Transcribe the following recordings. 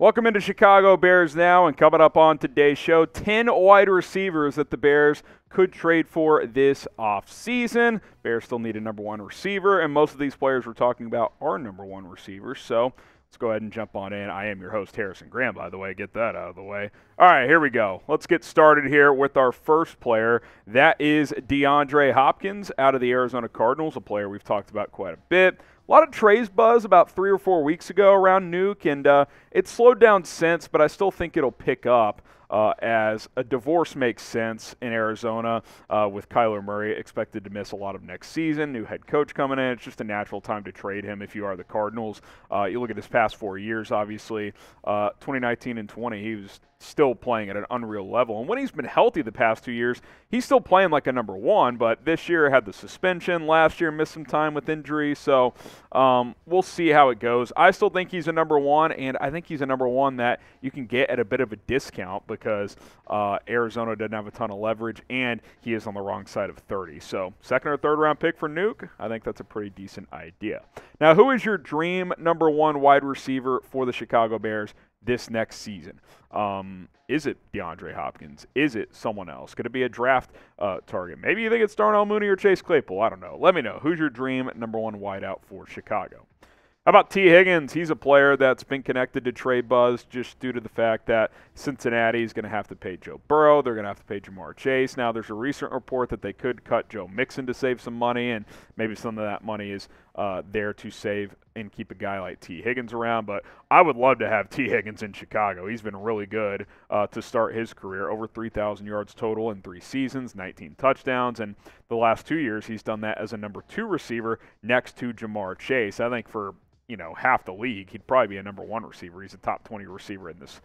Welcome into Chicago Bears Now, and coming up on today's show, 10 wide receivers that the Bears could trade for this offseason. Bears still need a number one receiver, and most of these players we're talking about are number one receivers, so let's go ahead and jump on in. I am your host, Harrison Graham, by the way. Get that out of the way. All right, here we go. Let's get started here with our first player. That is DeAndre Hopkins out of the Arizona Cardinals, a player we've talked about quite a bit. A lot of Trey's buzz about 3 or 4 weeks ago around Nuke, and it's slowed down since, but I still think it'll pick up as a divorce makes sense in Arizona with Kyler Murray expected to miss a lot of next season. New head coach coming in. It's just a natural time to trade him if you are the Cardinals. You look at his past 4 years, obviously. 2019 and 20, he was still playing at an unreal level. And when he's been healthy the past 2 years, he's still playing like a number one, but this year had the suspension. Last year missed some time with injury, so we'll see how it goes. I still think he's a number one, and I think he's a number one that you can get at a bit of a discount because Arizona doesn't have a ton of leverage, and he is on the wrong side of 30. So second or third round pick for Nuke, I think that's a pretty decent idea. Now, who is your dream number one wide receiver for the Chicago Bears this next season? Is it DeAndre Hopkins? Is it someone else? Could it be a draft target? Maybe you think it's Darnell, Mooney, or Chase Claypool. I don't know. Let me know. Who's your dream number one wideout for Chicago? How about T. Higgins? He's a player that's been connected to trade buzz just due to the fact that Cincinnati is going to have to pay Joe Burrow. They're going to have to pay Jamar Chase. Now, there's a recent report that they could cut Joe Mixon to save some money, and maybe some of that money is there to save and keep a guy like T. Higgins around. But I would love to have T. Higgins in Chicago. He's been really good to start his career. Over 3,000 yards total in 3 seasons, 19 touchdowns. And the last 2 years, he's done that as a number 2 receiver next to Jamar Chase. I think for half the league, he'd probably be a number 1 receiver. He's a top 20 receiver in this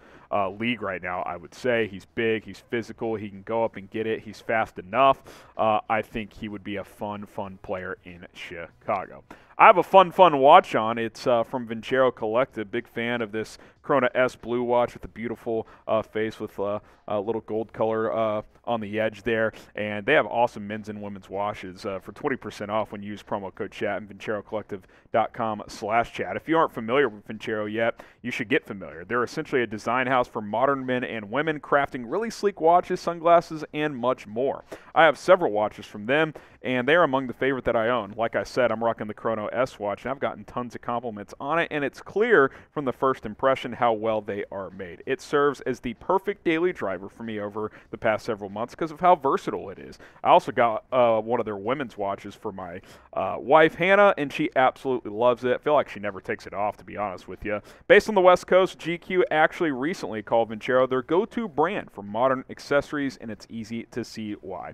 league right now, I would say. He's big, he's physical, he can go up and get it, he's fast enough. I think he would be a fun player in Chicago. I have a fun watch on. It's from Ventura Collective. Big fan of this Corona S Blue watch with a beautiful face with a little gold color on the edge there. And they have awesome men's and women's washes for 20% off when you use promo code chat and VenturaCollective.com/chat. If you aren't familiar with Ventura yet, you should get familiar. They're essentially a design house for modern men and women, crafting really sleek watches, sunglasses, and much more. I have several watches from them, and they're among the favorite that I own. Like I said, I'm rocking the Chrono S watch, and I've gotten tons of compliments on it, and it's clear from the first impression how well they are made. It serves as the perfect daily driver for me over the past several months because of how versatile it is. I also got one of their women's watches for my wife, Hannah, and she absolutely loves it. I feel like she never takes it off, to be honest with you. Based on the West Coast, GQ actually recently called Ventura their go-to brand for modern accessories, and it's easy to see why.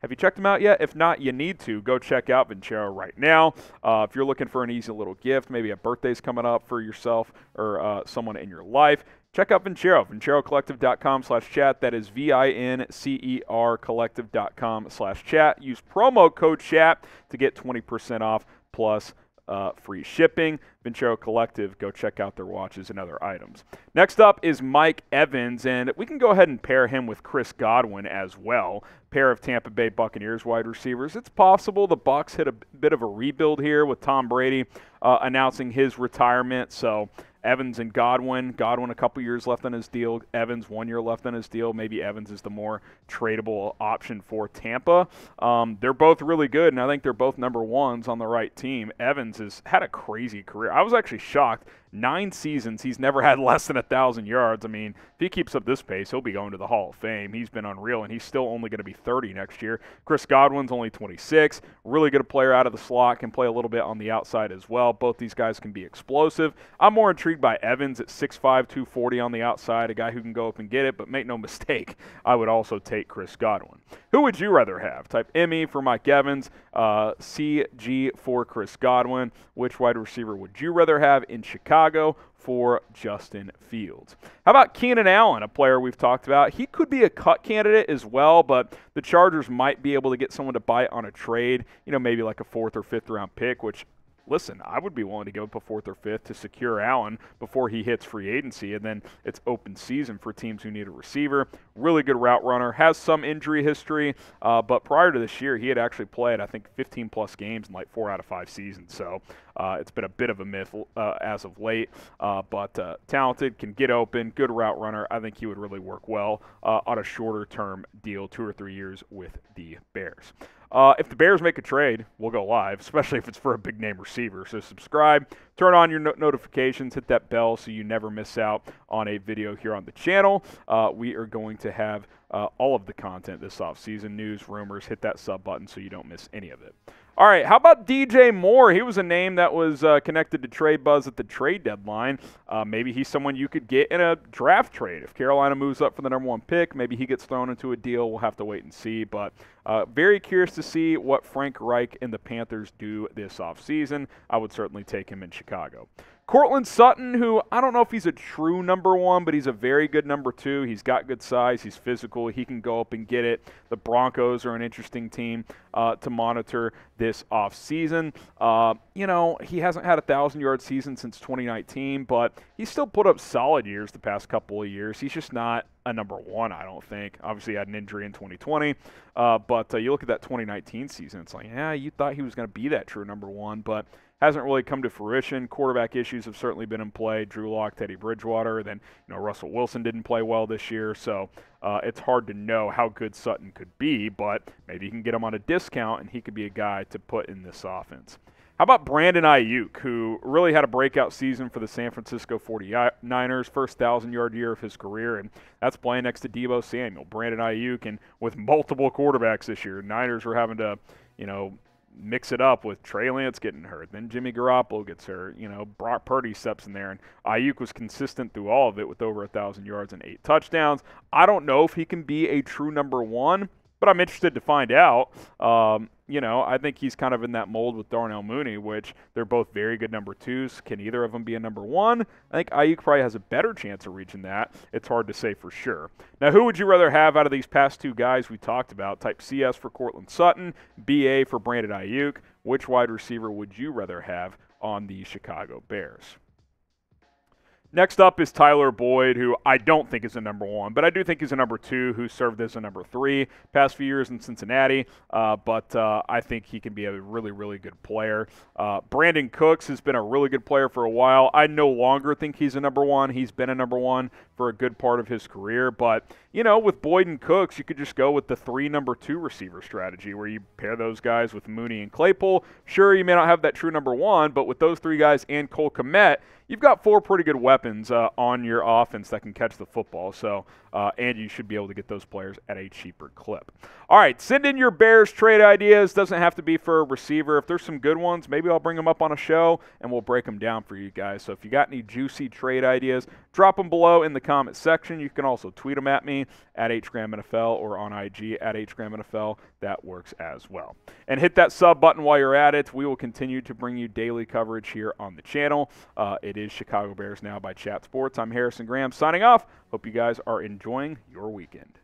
Have you checked them out yet? If not, you need to. Go check out Ventura right now. If you're looking for an easy little gift, maybe a birthday's coming up for yourself or someone in your life, check out Ventura, VenturaCollective.com/chat. That is VINCER Collective.com/chat. Use promo code chat to get 20% off plus free shipping. Ventura Collective, go check out their watches and other items. Next up is Mike Evans, and we can go ahead and pair him with Chris Godwin as well. Pair of Tampa Bay Buccaneers wide receivers. It's possible the Bucs hit a bit of a rebuild here with Tom Brady announcing his retirement, so Evans and Godwin. Godwin a couple years left on his deal. Evans 1 year left on his deal. Maybe Evans is the more tradable option for Tampa. They're both really good, and I think they're both number ones on the right team. Evans has had a crazy career. I was actually shocked. 9 seasons, he's never had less than 1,000 yards. I mean, if he keeps up this pace, he'll be going to the Hall of Fame. He's been unreal, and he's still only going to be 30 next year. Chris Godwin's only 26. Really good player out of the slot, can play a little bit on the outside as well. Both these guys can be explosive. I'm more intrigued by Evans at 6'5", 240 on the outside, a guy who can go up and get it, but make no mistake, I would also take Chris Godwin. Who would you rather have? Type ME for Mike Evans, CG for Chris Godwin. Which wide receiver would you rather have in Chicago for Justin Fields? How about Keenan Allen, a player we've talked about? He could be a cut candidate as well, but the Chargers might be able to get someone to bite on a trade, maybe like a 4th or 5th round pick, which listen, I would be willing to give up a 4th or 5th to secure Allen before he hits free agency, and then it's open season for teams who need a receiver. Really good route runner, has some injury history, but prior to this year, he had actually played, I think, 15-plus games in like 4 out of 5 seasons, so it's been a bit of a myth as of late, but talented, can get open, good route runner. I think he would really work well on a shorter-term deal, 2 or 3 years with the Bears. If the Bears make a trade, we'll go live, especially if it's for a big-name receiver. So subscribe, turn on your notifications, hit that bell so you never miss out on a video here on the channel. We are going to have all of the content this offseason, news, rumors. Hit that sub button so you don't miss any of it. All right, how about DJ Moore? He was a name that was connected to trade buzz at the trade deadline. Maybe he's someone you could get in a draft trade. If Carolina moves up for the #1 pick, maybe he gets thrown into a deal. We'll have to wait and see. But very curious to see what Frank Reich and the Panthers do this offseason. I would certainly take him in Chicago. Courtland Sutton, who I don't know if he's a true #1, but he's a very good #2. He's got good size. He's physical. He can go up and get it. The Broncos are an interesting team to monitor this offseason. You know, he hasn't had a 1,000-yard season since 2019, but he's still put up solid years the past couple of years. He's just not a #1, I don't think. Obviously, he had an injury in 2020, but you look at that 2019 season, it's like, yeah, you thought he was going to be that true #1, but hasn't really come to fruition. Quarterback issues have certainly been in play. Drew Lock, Teddy Bridgewater. Then, you know, Russell Wilson didn't play well this year. So it's hard to know how good Sutton could be, but maybe you can get him on a discount and he could be a guy to put in this offense. How about Brandon Aiyuk, who really had a breakout season for the San Francisco 49ers, first 1,000-yard year of his career, and that's playing next to Deebo Samuel. Brandon Aiyuk, and with multiple quarterbacks this year, Niners were having to, you know, mix it up with Trey Lance getting hurt. Then Jimmy Garoppolo gets hurt. You know, Brock Purdy steps in there, and Aiyuk was consistent through all of it with over 1,000 yards and 8 touchdowns. I don't know if he can be a true #1, but I'm interested to find out. You know, I think he's kind of in that mold with Darnell Mooney, which they're both very good #2s. Can either of them be a #1? I think Aiyuk probably has a better chance of reaching that. It's hard to say for sure. Now, who would you rather have out of these past 2 guys we talked about? Type CS for Courtland Sutton, BA for Brandon Aiyuk. Which wide receiver would you rather have on the Chicago Bears? Next up is Tyler Boyd, who I don't think is a #1, but I do think he's a #2 who served as a #3 past few years in Cincinnati, but I think he can be a really, really good player. Brandin Cooks has been a really good player for a while. I no longer think he's a #1. He's been a #1 for a good part of his career, but, you know, with Boyd and Cooks, you could just go with the 3 #2 receiver strategy where you pair those guys with Mooney and Claypool. Sure, you may not have that true #1, but with those 3 guys and Cole Kmet, you've got 4 pretty good weapons on your offense that can catch the football, so and you should be able to get those players at a cheaper clip. All right, send in your Bears trade ideas. Doesn't have to be for a receiver. If there's some good ones, maybe I'll bring them up on a show, and we'll break them down for you guys. So if you got any juicy trade ideas, drop them below in the comment section. You can also tweet them at me at HGramNFL or on IG at HGramNFL. That works as well. And hit that sub button while you're at it. We will continue to bring you daily coverage here on the channel. It is Chicago Bears Now by Chat Sports. I'm Harrison Graham signing off. Hope you guys are enjoying your weekend.